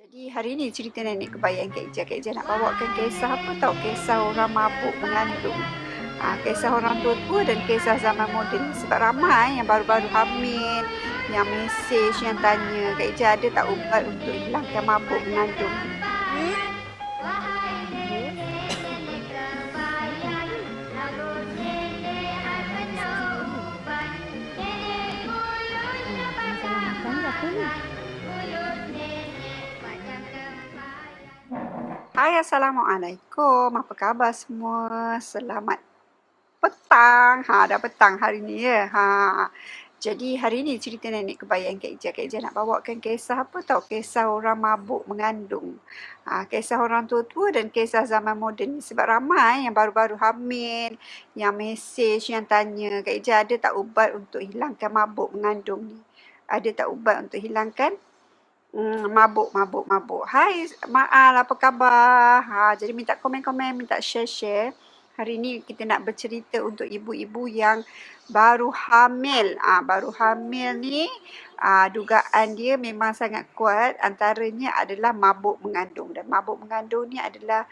Jadi hari ni cerita nenek kebayang Kak Ija. Kak Ija nak bawakan kisah apa tahu? Kisah orang mabuk mengandung. Kisah orang tua-tua dan kisah zaman moden. Sebab ramai yang baru-baru hamil, yang mesej, yang tanya, Kak Ija ada tak ubat untuk hilangkan mabuk mengandung? Masalah makan ke apa ni? Hai, Assalamualaikum. Apa khabar semua? Selamat petang. Dah petang hari ni ya. Jadi hari ni cerita nenek kebayang Kak Ija. Kak Ija nak bawakan kisah apa tahu? Kisah orang mabuk mengandung. Kisah orang tua-tua dan kisah zaman moden ni. Sebab ramai yang baru-baru hamil, yang mesej, yang tanya, Kak Ija ada tak ubat untuk hilangkan mabuk mengandung ni? Ada tak ubat untuk hilangkan mabuk. Hai, Ma'al, apa khabar? Jadi minta komen-komen, minta share-share. Hari ni kita nak bercerita untuk ibu-ibu yang baru hamil. Baru hamil ni, dugaan dia memang sangat kuat. Antaranya adalah mabuk mengandung. Dan mabuk mengandung ni adalah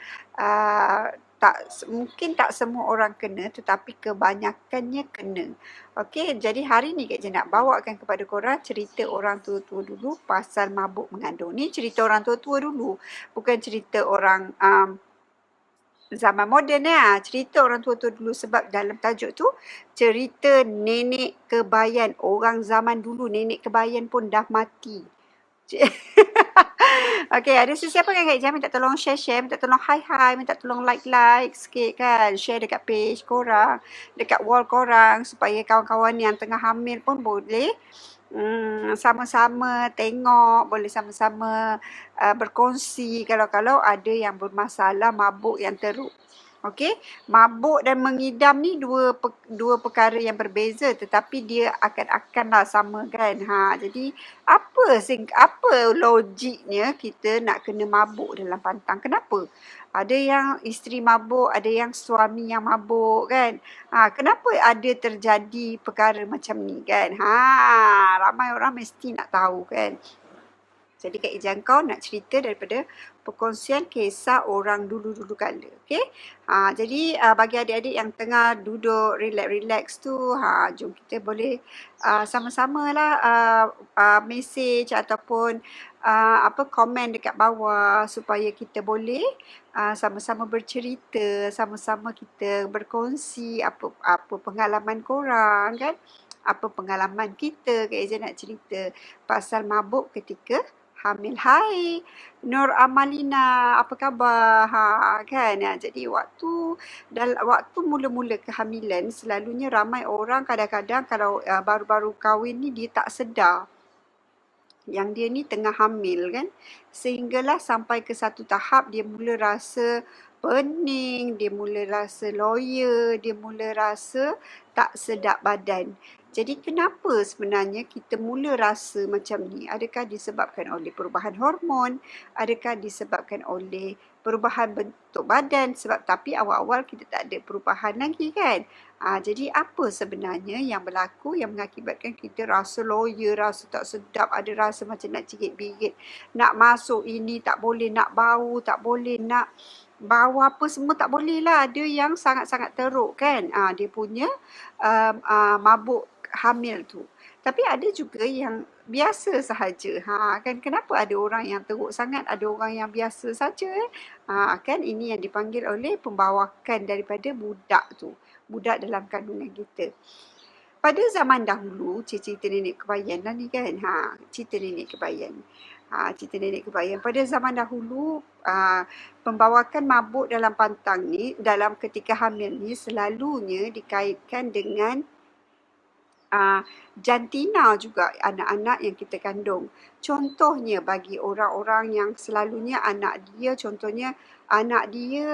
mungkin tak semua orang kena, tetapi kebanyakannya kena. Okey, jadi hari ni Kak Jen nak bawakan kepada korang cerita orang tua-tua dulu pasal mabuk mengandung. Ni cerita orang tua-tua dulu, bukan cerita orang zaman moden ya. Cerita orang tua-tua dulu sebab dalam tajuk tu cerita nenek kebayan. Orang zaman dulu nenek kebayan pun dah mati. Okey, ada sesiapa kan Kak Ijah minta tolong share-share, minta tolong hi-hi, minta tolong like-like sikit kan. Share dekat page korang, dekat wall korang supaya kawan-kawan yang tengah hamil pun boleh sama-sama tengok, boleh sama-sama berkongsi kalau ada yang bermasalah mabuk yang teruk. Okey, mabuk dan mengidam ni dua perkara yang berbeza tetapi dia akan-akanlah sama kan. Jadi apa logiknya kita nak kena mabuk dalam pantang? Kenapa? Ada yang isteri mabuk, ada yang suami yang mabuk kan. Kenapa ada terjadi perkara macam ni kan? Ramai orang mesti nak tahu kan. Jadi Kak Ijah kau nak cerita daripada perkongsian kisah orang dulu-dulu kala. Okey? Jadi bagi adik-adik yang tengah duduk relax-relax tu, jom kita boleh sama-sama lah mesej ataupun komen dekat bawah supaya kita boleh sama-sama bercerita, sama-sama kita berkongsi apa pengalaman korang kan. Apa pengalaman kita, Kak Ijah nak cerita pasal mabuk ketika hamil. Hai Nur Amalina, apa khabar? Kan? Jadi waktu mula-mula kehamilan, selalunya ramai orang kadang-kadang kalau baru-baru kahwin ni dia tak sedar yang dia ni tengah hamil kan. Sehinggalah sampai ke satu tahap dia mula rasa pening, dia mula rasa loya, dia mula rasa tak sedap badan. Jadi kenapa sebenarnya kita mula rasa macam ni? Adakah disebabkan oleh perubahan hormon? Adakah disebabkan oleh perubahan bentuk badan? Tapi awal-awal kita tak ada perubahan lagi kan? Jadi apa sebenarnya yang berlaku yang mengakibatkan kita rasa loya, rasa tak sedap, ada rasa macam nak cigit-bigit, nak masuk ini tak boleh, nak bau tak boleh, nak bau apa semua tak boleh lah. Ada yang sangat-sangat teruk kan, dia punya mabuk hamil tu. Tapi ada juga yang biasa sahaja. Kan kenapa ada orang yang teruk sangat, ada orang yang biasa saja. Kan ini yang dipanggil oleh pembawakan daripada budak tu. Budak dalam kandungan kita. Pada zaman dahulu, cerita nenek kebayan lah ni kan. Cerita nenek kebayan. Cerita nenek kebayan. Pada zaman dahulu, pembawakan mabuk dalam pantang ni, dalam ketika hamil ni selalunya dikaitkan dengan jantina juga, anak-anak yang kita kandung. Contohnya bagi orang-orang yang selalunya anak dia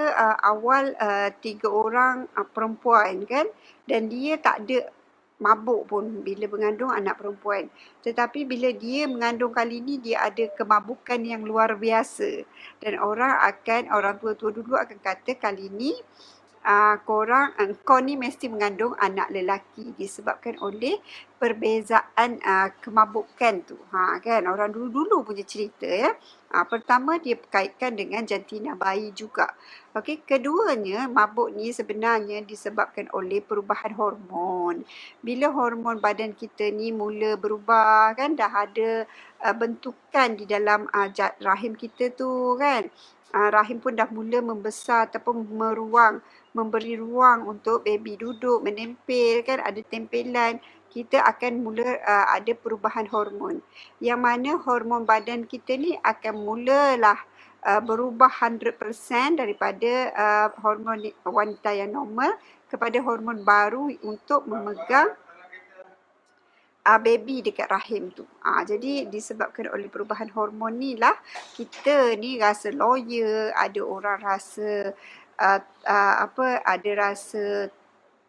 awal 3 orang perempuan kan, dan dia tak ada mabuk pun bila mengandung anak perempuan. Tetapi bila dia mengandung kali ni, dia ada kemabukan yang luar biasa. Dan orang tua-tua dulu akan kata kali ni engkau ni mesti mengandung anak lelaki disebabkan oleh perbezaan kemabukan tu. Kan orang dulu-dulu punya cerita ya. Pertama dia kaitkan dengan jantina bayi juga. Okey, keduanya mabuk ni sebenarnya disebabkan oleh perubahan hormon. Bila hormon badan kita ni mula berubah kan, dah ada bentukan di dalam rahim kita tu kan. Rahim pun dah mula membesar ataupun memberi ruang untuk baby duduk, menempel kan, ada tempelan, kita akan mula ada perubahan hormon. Yang mana hormon badan kita ni akan mulalah berubah 100% daripada hormon wanita yang normal kepada hormon baru untuk memegang baby dekat rahim tu. Jadi disebabkan oleh perubahan hormon ni lah kita ni rasa loya, ada orang rasa ada rasa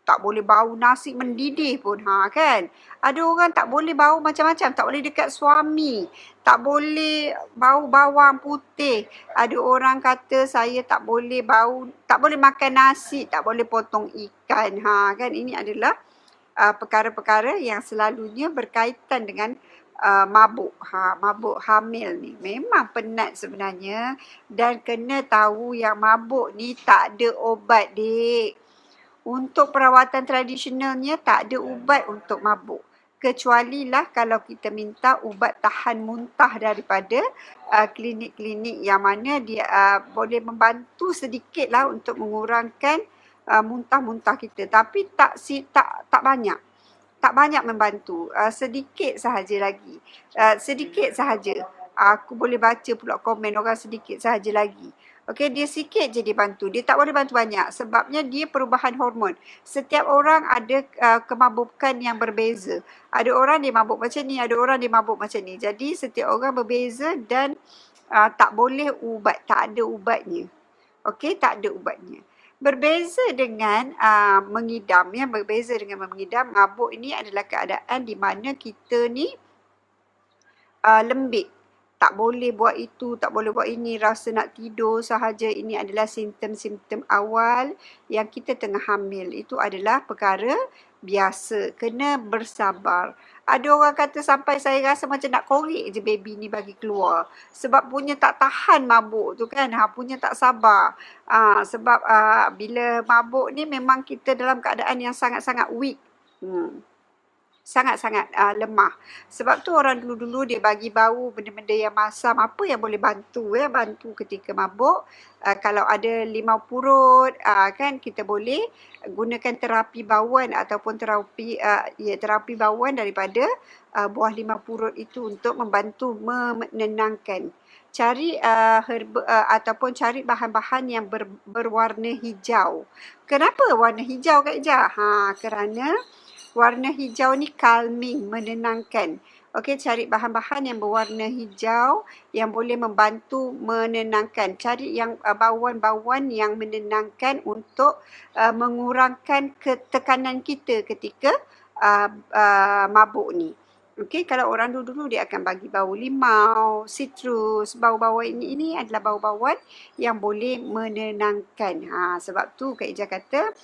tak boleh bau nasi mendidih pun kan. Ada orang tak boleh bau macam-macam, tak boleh dekat suami, tak boleh bau bawang putih. Ada orang kata saya tak boleh makan nasi, tak boleh potong ikan kan. Ini adalah perkara-perkara yang selalunya berkaitan dengan mabuk. Mabuk hamil ni memang penat sebenarnya, dan kena tahu yang mabuk ni tak ada obat, Dik. Untuk perawatan tradisionalnya tak ada ubat untuk mabuk. Kecualilah kalau kita minta ubat tahan muntah daripada klinik-klinik yang mana dia boleh membantu sedikitlah untuk mengurangkan muntah-muntah kita. Tapi tak banyak. Tak banyak membantu. Sedikit sahaja lagi. Sedikit sahaja. Aku boleh baca pula komen orang sedikit sahaja lagi. Okey, dia sikit je dia bantu. Dia tak boleh bantu banyak sebabnya dia perubahan hormon. Setiap orang ada kemabukan yang berbeza. Ada orang dia mabuk macam ni, ada orang dia mabuk macam ni. Jadi setiap orang berbeza dan tak boleh ubat, tak ada ubatnya. Okey, tak ada ubatnya. Berbeza dengan mengidam ya, berbeza dengan mengidam. Mabuk ini adalah keadaan di mana kita ni lembik. Tak boleh buat itu, tak boleh buat ini, rasa nak tidur sahaja. Ini adalah simptom-simptom awal yang kita tengah hamil. Itu adalah perkara biasa. Kena bersabar. Ada orang kata sampai saya rasa macam nak korek je baby ni bagi keluar. Sebab punya tak tahan mabuk tu kan. Punya tak sabar. Sebab bila mabuk ni memang kita dalam keadaan yang sangat-sangat weak. Sangat-sangat lemah. Sebab tu orang dulu-dulu dia bagi bau benda-benda yang masam. Apa yang boleh bantu bantu ketika mabuk. Kalau ada limau purut kan, kita boleh gunakan terapi bauan ataupun terapi bauan daripada buah limau purut itu untuk membantu menenangkan. Cari ataupun cari bahan-bahan yang berwarna hijau. Kenapa warna hijau Kak Ija? Kerana warna hijau ni calming, menenangkan. Okey, cari bahan-bahan yang berwarna hijau yang boleh membantu menenangkan. Cari yang bauan-bauan yang menenangkan untuk mengurangkan tekanan kita ketika mabuk ni. Okey, kalau orang dulu-dulu dia akan bagi bau limau, citrus, bau-bauan ini adalah bau-bauan yang boleh menenangkan. Sebab tu Kak Ija kata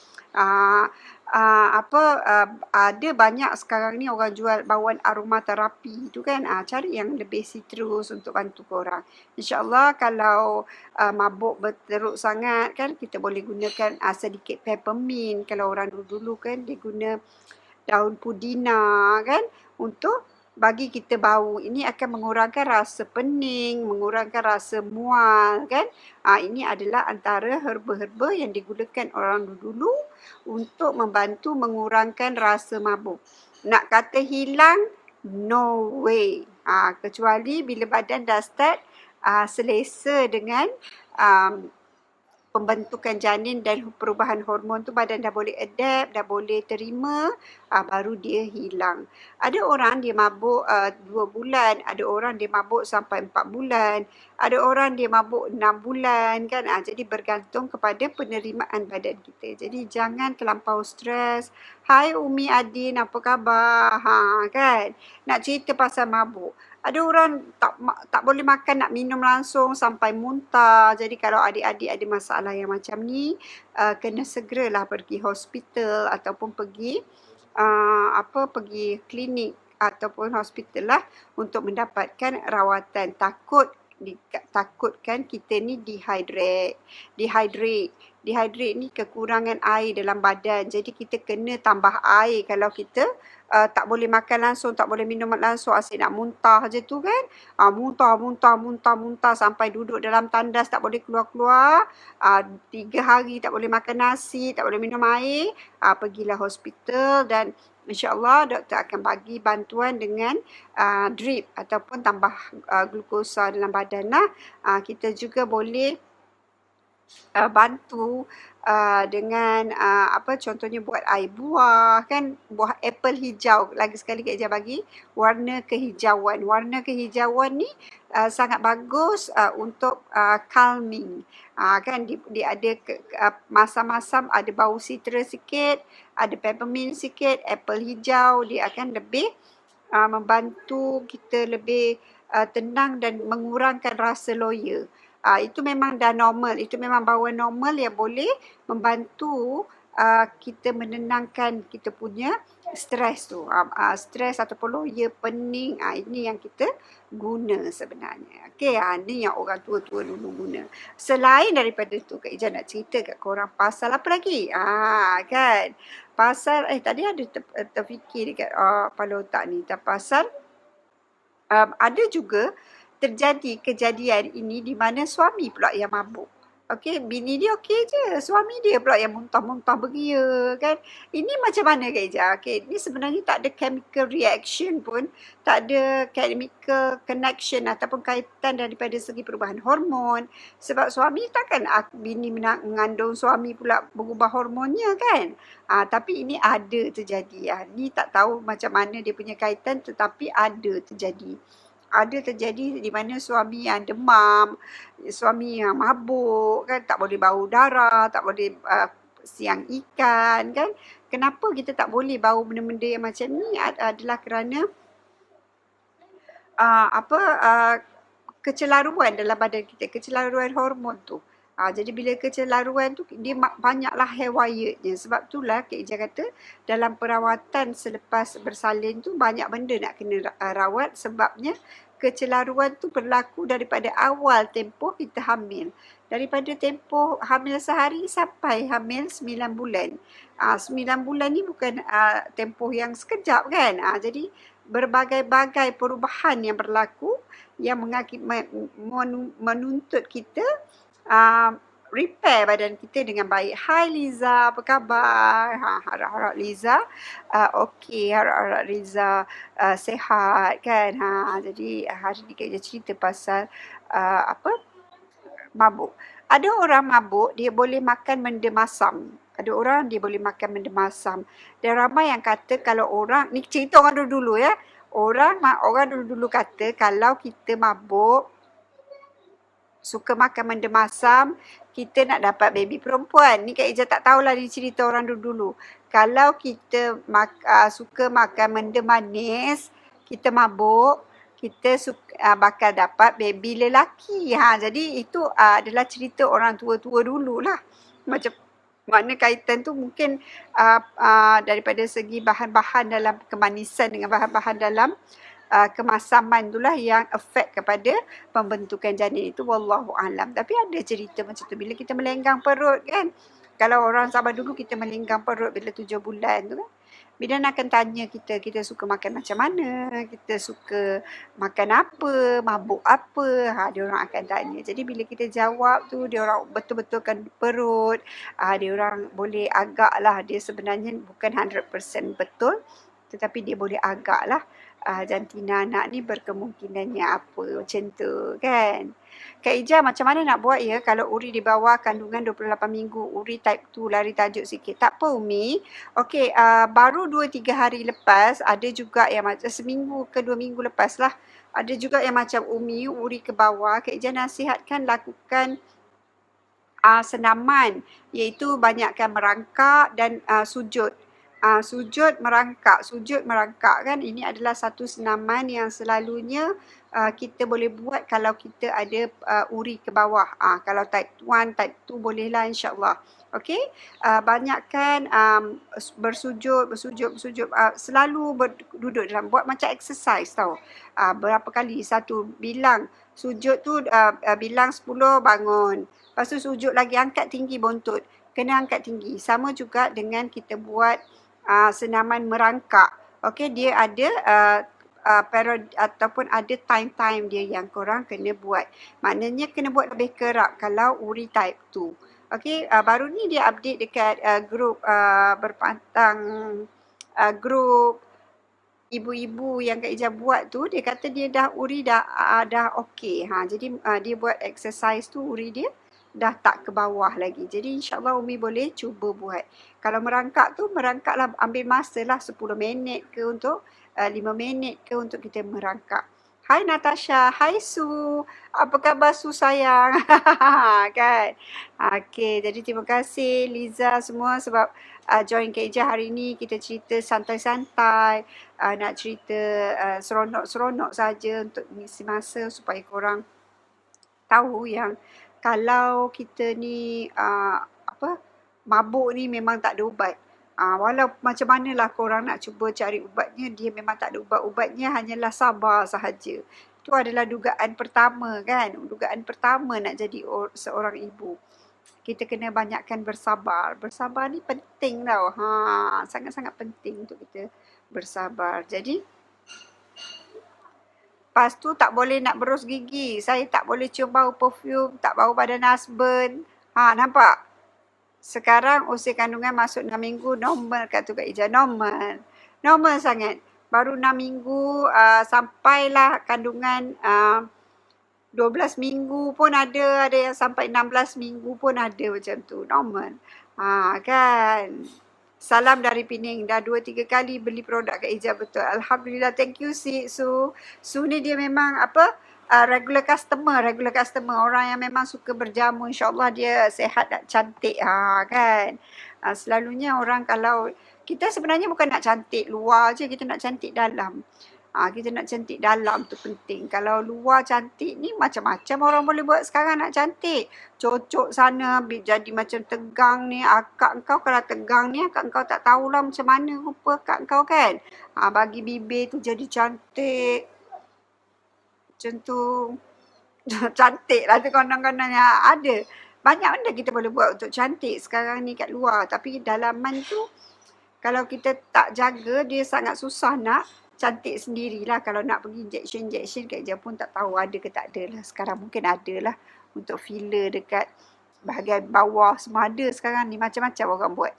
ada banyak sekarang ni orang jual bauan aromaterapi tu kan. Cari yang lebih citrus untuk bantu korang. InsyaAllah kalau mabuk berteruk sangat kan, kita boleh gunakan sedikit peppermint. Kalau orang dulu-dulu kan dia guna daun pudina kan untuk bagi kita bau. Ini akan mengurangkan rasa pening, mengurangkan rasa mual kan. Ini adalah antara herba-herba yang digunakan orang dulu untuk membantu mengurangkan rasa mabuk. Nak kata hilang, no way. Kecuali bila badan dah start selesa dengan pembentukan janin dan perubahan hormon tu, badan dah boleh adapt, dah boleh terima, baru dia hilang. Ada orang dia mabuk 2 bulan, ada orang dia mabuk sampai 4 bulan, ada orang dia mabuk 6 bulan kan. Jadi bergantung kepada penerimaan badan kita. Jadi jangan terlampau stres. Hai Umi Adin, apa khabar? Kan? Nak cerita pasal mabuk. Ada orang tak boleh makan, nak minum langsung sampai muntah. Jadi kalau adik-adik ada masalah yang macam ni, kena segeralah pergi hospital ataupun pergi pergi klinik ataupun hospital lah untuk mendapatkan rawatan. Takutkan kita ni dehydrate ni kekurangan air dalam badan. Jadi kita kena tambah air. Kalau kita tak boleh makan langsung, tak boleh minum langsung, asyik nak muntah je tu kan. Muntah sampai duduk dalam tandas, tak boleh keluar-keluar. 3 hari tak boleh makan nasi, tak boleh minum air. Pergilah hospital dan InsyaAllah doktor akan bagi bantuan dengan drip ataupun tambah glukosa dalam badan lah. Kita juga boleh bantu dengan contohnya buat air buah kan, buah apple hijau. Lagi sekali Kak Ijah bagi warna kehijauan. Warna kehijauan ni sangat bagus untuk calming. Kan dia ada masam-masam, ada bau citrus sikit, ada peppermint sikit, apple hijau, dia akan lebih membantu kita lebih tenang dan mengurangkan rasa loya. Itu memang dah normal, itu memang bawaan normal yang boleh membantu kita menenangkan kita punya stres tu. Stres ataupun loya, pening, ini yang kita guna sebenarnya. Okey, ni yang orang tua-tua dulu guna. Selain daripada tu, Kak Ijah nak cerita kat korang pasal apa lagi? Kan? Pasal, tadi ada terfikir dekat kepala otak ni. Pasal ada juga terjadi kejadian ini di mana suami pula yang mabuk. Okey, bini dia okey je. Suami dia pula yang muntah-muntah beria kan. Ini macam mana Kak Ijah? Okey, ini sebenarnya tak ada chemical reaction pun. Tak ada chemical connection ataupun kaitan daripada segi perubahan hormon. Sebab suami takkan bini mengandung suami pula berubah hormonnya kan. Tapi ini ada terjadi. Ni tak tahu macam mana dia punya kaitan tetapi ada terjadi. Ada terjadi di mana suami yang demam, suami yang mabuk kan, tak boleh bau darah, tak boleh siang ikan kan. Kenapa kita tak boleh bau benda-benda yang macam ni adalah kerana kecelaruan dalam badan kita, kecelaruan hormon tu. Jadi bila kecelaruan tu dia banyaklah hair wire-nya. Sebab itulah Kak Ijah kata dalam perawatan selepas bersalin tu banyak benda nak kena rawat sebabnya kecelaruan tu berlaku daripada awal tempoh kita hamil. Daripada tempoh hamil sehari sampai hamil 9 bulan. 9 bulan ni bukan tempoh yang sekejap kan. Jadi berbagai-bagai perubahan yang berlaku yang menuntut kita repair badan kita dengan baik. Hai Liza, apa khabar? Harap-harap Liza okey, harap-harap Liza sihat kan. Jadi hari ni kita cerita pasal mabuk. Ada orang mabuk dia boleh makan benda masam. Ada orang dia boleh makan benda masam. Dan ramai yang kata kalau orang, ni cerita orang dulu-dulu ya. Orang dulu-dulu kata kalau kita mabuk suka makan benda masam, kita nak dapat baby perempuan. Ni Kak Ijah tak tahulah ni cerita orang dulu-dulu. Kalau kita suka makan benda manis, kita mabuk, kita bakal dapat baby lelaki. Jadi itu adalah cerita orang tua-tua dululah. Macam mana kaitan tu mungkin daripada segi bahan-bahan dalam kemanisan dengan bahan-bahan dalam kemasaman itulah yang efek kepada pembentukan janin itu, wallahu alam. Tapi ada cerita macam tu bila kita melenggang perut kan. Kalau orang zaman dulu kita melenggang perut bila 7 bulan tu kan. Bidan akan tanya kita suka makan macam mana, kita suka makan apa, mabuk apa, dia orang akan tanya. Jadi bila kita jawab tu, dia orang betul-betulkan perut, dia orang boleh agaklah, dia sebenarnya bukan 100% betul, tetapi dia boleh agaklah jantina anak ni berkemungkinannya apa, macam tu kan. Kak Ijah macam mana nak buat ya kalau uri di bawah kandungan 28 minggu, uri type 2, lari tajuk sikit. Tak apa Umi. Okey, baru 2-3 hari lepas, ada juga yang macam seminggu ke 2 minggu lepas lah. Ada juga yang macam Umi, uri ke bawah. Kak Ijah nasihatkan lakukan senaman, iaitu banyakkan merangkak dan sujud. Sujud merangkak kan, ini adalah satu senaman yang selalunya kita boleh buat kalau kita ada uri ke bawah. Kalau type 1, type 2 bolehlah insyaAllah. Okey, banyakkan bersujud, selalu duduk dalam, buat macam exercise tau. Berapa kali, satu bilang, sujud tu bilang 10 bangun. Lepas tu sujud lagi, angkat tinggi buntut. Kena angkat tinggi. Sama juga dengan kita buat senaman merangkak. Okey, dia ada period ataupun ada time dia yang korang kena buat. Maknanya kena buat lebih kerap kalau uri type 2. Okey, baru ni dia update dekat grup berpantang grup ibu-ibu yang Kak Ijah buat tu, dia kata dia dah uri dah okey. Jadi dia buat exercise tu, uri dia dah tak ke bawah lagi. Jadi insyaAllah Umi boleh cuba buat. Kalau merangkak tu, merangkaklah, ambil masa lah 10 minit ke untuk 5 minit ke untuk kita merangkak. Hai Natasha, hai Su. Apa khabar Su sayang? Kan? Okey, jadi terima kasih Liza semua sebab join Kak Ijah hari ni. Kita cerita santai-santai. Nak cerita seronok-seronok saja untuk mengisi masa supaya korang tahu yang kalau kita ni mabuk ni memang tak ada ubat. Walau macam manalah korang nak cuba cari ubatnya, dia memang tak ada ubat-ubatnya, hanyalah sabar sahaja. Itu adalah dugaan pertama kan. Dugaan pertama nak jadi seorang ibu. Kita kena banyakkan bersabar. Bersabar ni penting tau. Sangat-sangat penting untuk kita bersabar. Jadi lepas tu tak boleh nak berus gigi. Saya tak boleh cium bau perfume, tak bau badan husband. Nampak? Sekarang usia kandungan masuk 6 minggu, normal kata Kak Ijah. Normal. Normal sangat. Baru 6 minggu sampailah kandungan 12 minggu pun ada yang sampai 16 minggu pun ada macam tu. Normal. Kan? Salam dari Pening. Dah 2-3 kali beli produk Kak Ijah, betul. Alhamdulillah. Thank you Su. Su ni dia memang regular customer. Orang yang memang suka berjamu. InsyaAllah dia sehat dan cantik. Kan. Selalunya orang kalau kita sebenarnya bukan nak cantik luar je, kita nak cantik dalam. Kita nak cantik dalam tu penting. Kalau luar cantik ni macam-macam orang boleh buat sekarang nak cantik. Cocok sana jadi macam tegang ni. Akak kau kalau tegang ni, akak kau tak tahulah macam mana rupa akak kau kan. Bagi bibir tu jadi cantik. Macam tu. Cantik lah tu konon-kononnya. Ada. Banyak benda kita boleh buat untuk cantik sekarang ni kat luar. Tapi dalaman tu, kalau kita tak jaga, dia sangat susah nak cantik sendirilah. Kalau nak pergi injection Kak Ijah pun tak tahu ada ke tak ada lah. Sekarang mungkin ada lah untuk filler dekat bahagian bawah. Semua ada sekarang ni, macam-macam orang buat.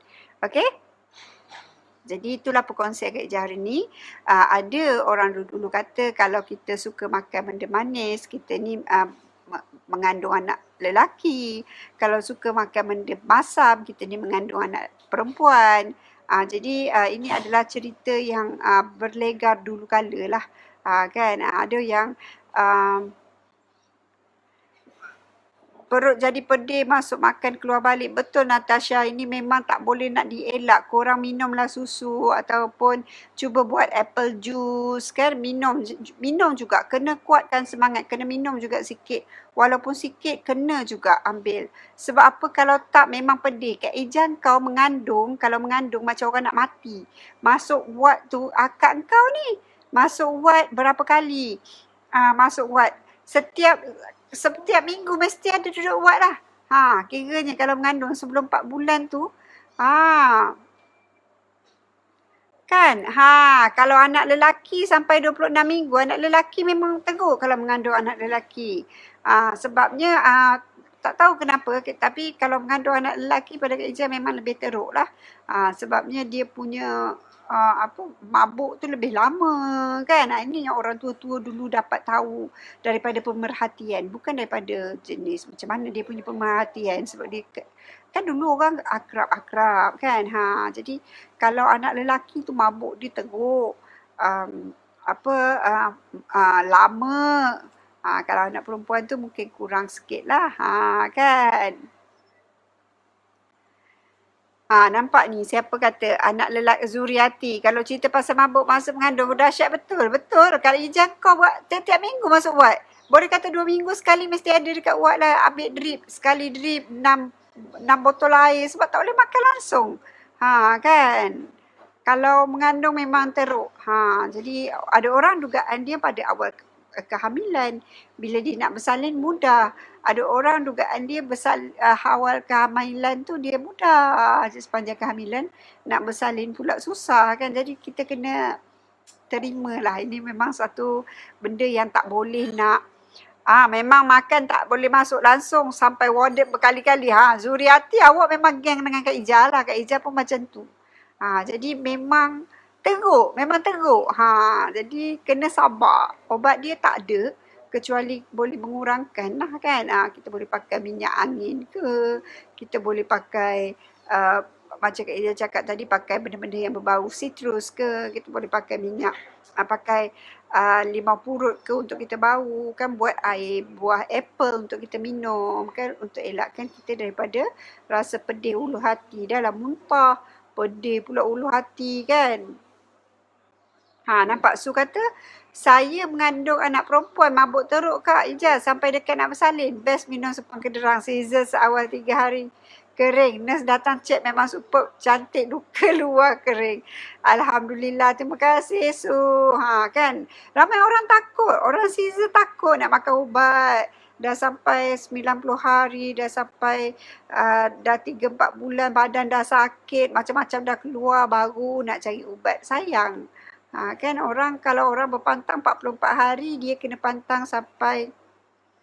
Okey? Jadi itulah perkongsian Kak Ijah hari ni. Ada orang dulu kata kalau kita suka makan benda manis, kita ni mengandung anak lelaki. Kalau suka makan benda masam, kita ni mengandung anak perempuan. Jadi ini adalah cerita yang berlegar dulu kala lah. Kan ada yang perut jadi pedih, masuk makan keluar balik. Betul Natasha, ini memang tak boleh nak dielak. Korang minumlah susu ataupun cuba buat apple juice kan. Minum juga, kena kuatkan semangat, kena minum juga sikit. Walaupun sikit kena juga ambil. Sebab apa, kalau tak memang pedih. Kak Ijah kau kalau mengandung macam orang nak mati. Masuk ward tu, akak kau ni masuk ward berapa kali? Masuk ward. Setiap minggu mesti ada duduk ward lah. Kiranya kalau mengandung sebelum 4 bulan tu. Kan? Kalau anak lelaki sampai 26 minggu, anak lelaki memang teruk kalau mengandung anak lelaki. Sebabnya tak tahu kenapa, tapi kalau mengandung anak lelaki pada Kak Ijah memang lebih teruk lah. Sebabnya dia punya mabuk tu lebih lama kan. Ini yang orang tua-tua dulu dapat tahu daripada pemerhatian, bukan daripada jenis macam mana dia punya pemerhatian. Sebab dia kan dulu orang akrab-akrab kan. Jadi kalau anak lelaki tu mabuk dia teruk, lama. Kalau anak perempuan tu mungkin kurang sikit lah. Kan. Nampak ni siapa kata anak lelaki Zuriati. Kalau cerita pasal mabuk masa mengandung dahsyat betul. Betul. Kalau Ijaz kau buat tiap-tiap minggu masuk wad. Boleh kata 2 minggu sekali mesti ada dekat wad lah. Ambil drip. Sekali drip 6 botol air. Sebab tak boleh makan langsung. Kan. Kalau mengandung memang teruk. Jadi ada orang dugaan dia pada awal kehamilan. Bila dia nak bersalin mudah. Ada orang dugaan dia awal kehamilan tu dia mudah. Sepanjang kehamilan nak bersalin pula susah kan. Jadi kita kena terimalah. Ini memang satu benda yang tak boleh nak. Memang makan tak boleh masuk langsung sampai warded berkali-kali. Zuriati awak memang geng dengan Kak Ijah lah. Kak Ijah pun macam tu. Jadi memang teruk. Jadi kena sabar. Obat dia tak ada. Kecuali boleh mengurangkan lah kan. Kita boleh pakai minyak angin ke. Kita boleh pakai macam Kak Ijah cakap tadi, pakai benda-benda yang berbau citrus ke. Kita boleh pakai minyak. Pakai limau purut ke untuk kita bau kan, buat air buah apple untuk kita minum kan, untuk elakkan kita daripada rasa pedih ulu hati. Dah lah muntah, pedih pula ulu hati kan. Nampak Su kata saya mengandung anak perempuan mabuk teruk Kak Ijaz sampai dekat nak bersalin. Best minum sepang kederang season seawal 3 hari. Kering. Nurse datang cek memang super cantik, luka luar kering. Alhamdulillah. Terima kasih Su. Kan. Ramai orang takut. Orang season takut nak makan ubat. Dah sampai 90 hari, dah sampai dah 3-4 bulan badan dah sakit, macam-macam dah keluar, baru nak cari ubat. Sayang. Kan kalau orang berpantang 44 hari, dia kena pantang sampai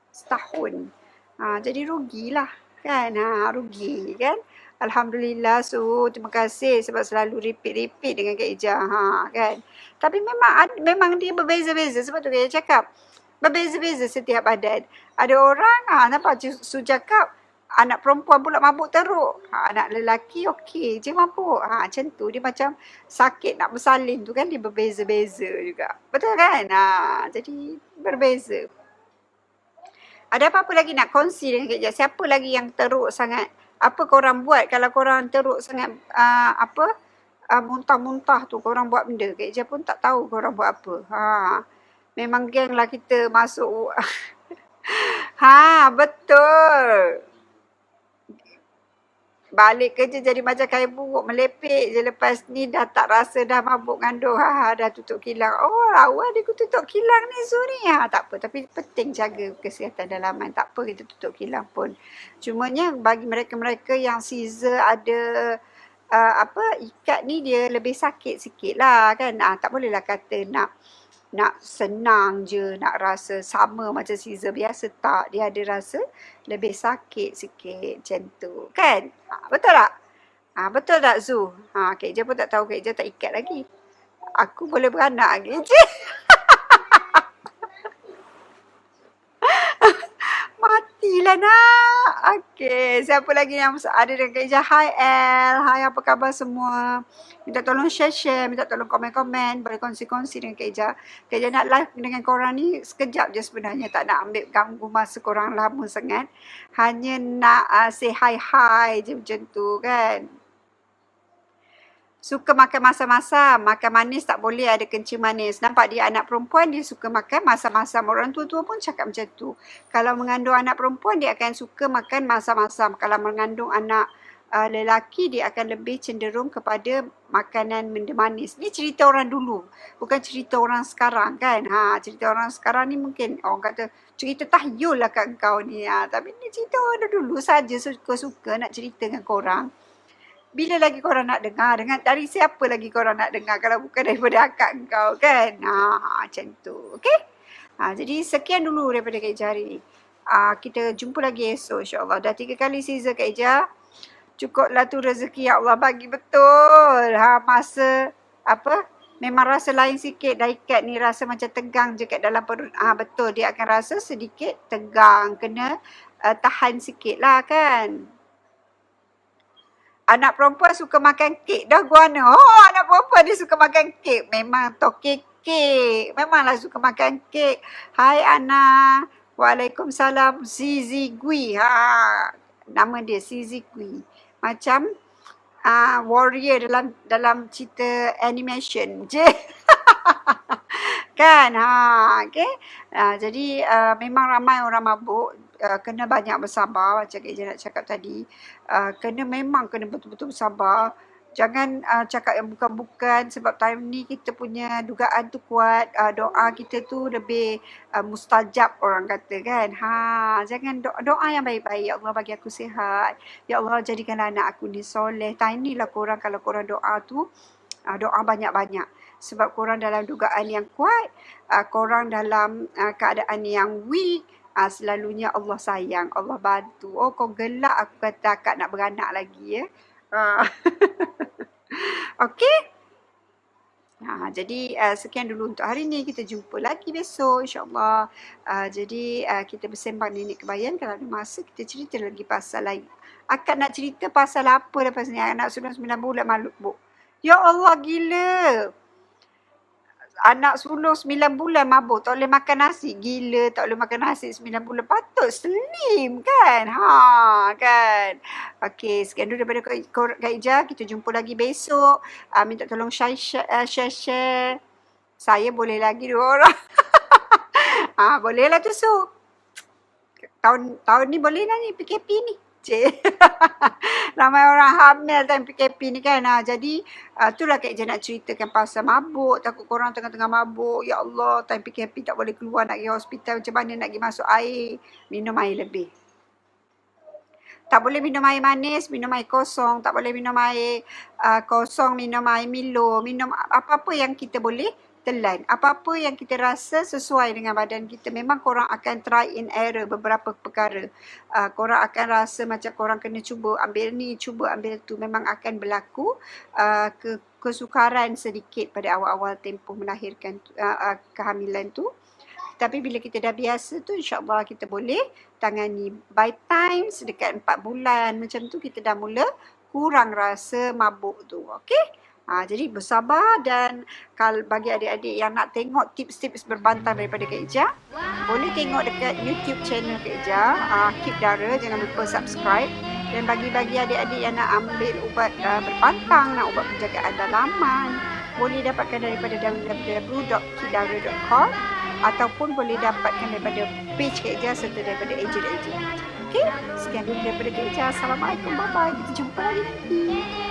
setahun. Jadi rugilah kan. Rugi kan. Alhamdulillah Su, terima kasih sebab selalu repeat dengan Kak Ijah kan. Tapi memang dia berbeza-beza, sebab tu Kak Ijah cakap berbeza-beza setiap badan. Ada orang nampak Su cakap anak perempuan pula mabuk teruk. Anak lelaki okey je mabuk. Macam tu. Dia macam sakit nak bersalin tu kan, dia berbeza-beza juga. Betul kan? Jadi berbeza. Ada apa-apa lagi nak kongsi dengan Kak Ijaz? Siapa lagi yang teruk sangat? Apa korang buat kalau korang teruk sangat muntah-muntah tu, korang buat benda? Kak Ijaz pun tak tahu korang buat apa. Memang geng lah kita masuk. Betul. Balik kerja jadi macam kain buruk, melepek je lepas ni dah tak rasa dah mabuk ngandung. Dah tutup kilang. Oh, awal dia tutup kilang ni Zuri. Tak apa, tapi penting jaga kesihatan dalaman. Tak apa kita tutup kilang pun. Cumanya bagi mereka-mereka yang Caesar ada ikat ni, dia lebih sakit sikit lah kan. Tak bolehlah kata nak senang je, nak rasa sama macam Caesar biasa. Tak, dia ada rasa lebih sakit sikit macam tu kan. Betul tak? Betul tak Zu? Kak Ijah pun tak tahu, Kak Ijah tak ikat lagi. Aku boleh beranak lagi je. Matilah nak. Okey, siapa lagi yang ada dengan Kak Ijah? Hai El, hai apa khabar semua? Minta tolong share, minta tolong komen-komen, boleh kongsi-kongsi dengan Kak Ijah. Kak Ijah nak live dengan korang ni sekejap je sebenarnya, tak nak ambil ganggu masa korang lama sangat. Hanya nak say hi je macam tu kan. Suka makan masam-masam, makan manis tak boleh, ada kencing manis. Nampak dia anak perempuan, dia suka makan masam-masam. Orang tua-tua pun cakap macam tu. Kalau mengandung anak perempuan, dia akan suka makan masam-masam. Kalau mengandung anak lelaki, dia akan lebih cenderung kepada makanan benda manis. Ni cerita orang dulu, bukan cerita orang sekarang kan. Cerita orang sekarang ni mungkin orang kata cerita tahyul lah kat kau ni. Tapi ni cerita orang dulu saja, suka-suka nak cerita dengan korang. Bila lagi korang nak dengar? Dari siapa lagi korang nak dengar kalau bukan daripada akak kau kan? Macam tu. Okay? Jadi sekian dulu daripada Kak Ijah hari ni. Kita jumpa lagi esok insyaAllah. Dah 3 kali Caesar Kak Ijah. Cukuplah tu rezeki yang Allah bagi betul. Masa memang rasa lain sikit. Dah ikat ni rasa macam tegang je kat dalam perut. Betul, dia akan rasa sedikit tegang. Kena tahan sikit lah kan. Anak perempuan suka makan kek dah guana. Anak perempuan dia suka makan kek. Memang toke kek. Memanglah suka makan kek. Hai Ana. Waalaikumsalam. Zizi Gui. Nama dia Zizi Gui. Macam warrior dalam cerita animation je. Kan? Okay. Jadi memang ramai orang mabuk. Kena banyak bersabar macam Kak Ija nak cakap tadi. Memang kena betul-betul bersabar. Jangan cakap yang bukan-bukan sebab time ni kita punya dugaan tu kuat. Doa kita tu lebih mustajab orang kata kan. Jangan doa yang baik-baik. Ya Allah bagi aku sihat. Ya Allah jadikanlah anak aku ni soleh. Time ni lah korang kalau korang doa tu doa banyak-banyak. Sebab korang dalam dugaan yang kuat, korang dalam keadaan yang weak, selalunya Allah sayang, Allah bantu. Oh kau gelak aku kata akak nak beranak lagi ya. Okey. Jadi sekian dulu untuk hari ni. Kita jumpa lagi besok insyaAllah. Jadi kita bersembang nenek kebayan. Kalau ada masa kita cerita lagi pasal lain. Akak nak cerita pasal apa lepas ni? Anak sulung 9 bulan malu bu. Ya Allah gila. Anak sulung 9 bulan mabuk. Tak boleh makan nasi. Gila tak boleh makan nasi 9 bulan. Patut slim kan? Kan? Okey, sekian dulu daripada Kak Ija. Kita jumpa lagi besok. Minta tolong share. Saya boleh lagi 2 orang. Bolehlah tusuk. Tahun ni boleh lah ni PKP ni. Ramai orang hamil time PKP ni kan. Jadi itulah Kak Ija nak ceritakan pasal mabuk. Takut korang tengah-tengah mabuk. Ya Allah time PKP tak boleh keluar nak pergi hospital. Macam mana nak pergi masuk air. Minum air lebih. Tak boleh minum air manis, minum air kosong. Tak boleh minum air kosong, minum air Milo. Minum apa-apa yang kita boleh telan. Apa-apa yang kita rasa sesuai dengan badan kita. Memang korang akan try and error beberapa perkara. Korang akan rasa macam korang kena cuba ambil ni, cuba ambil tu. Memang akan berlaku kesukaran sedikit pada awal-awal tempoh melahirkan kehamilan tu. Tapi bila kita dah biasa tu, insyaAllah kita boleh tangani. By time sedekat 4 bulan macam tu, kita dah mula kurang rasa mabuk tu. Okay? Jadi bersabar dan kalau bagi adik-adik yang nak tengok tips-tips berbantang daripada Kak Ija, boleh tengok dekat YouTube channel Kak Ija, Keep Dara, jangan lupa subscribe. Dan bagi adik-adik yang nak ambil ubat berbantang, nak ubat penjagaan dalaman, boleh dapatkan daripada www.keepdara.com ataupun boleh dapatkan daripada page Kak Ija serta daripada ejen-ejen. Okay, sekian dulu daripada Kak Ija. Assalamualaikum, bye-bye. Kita jumpa lagi nanti.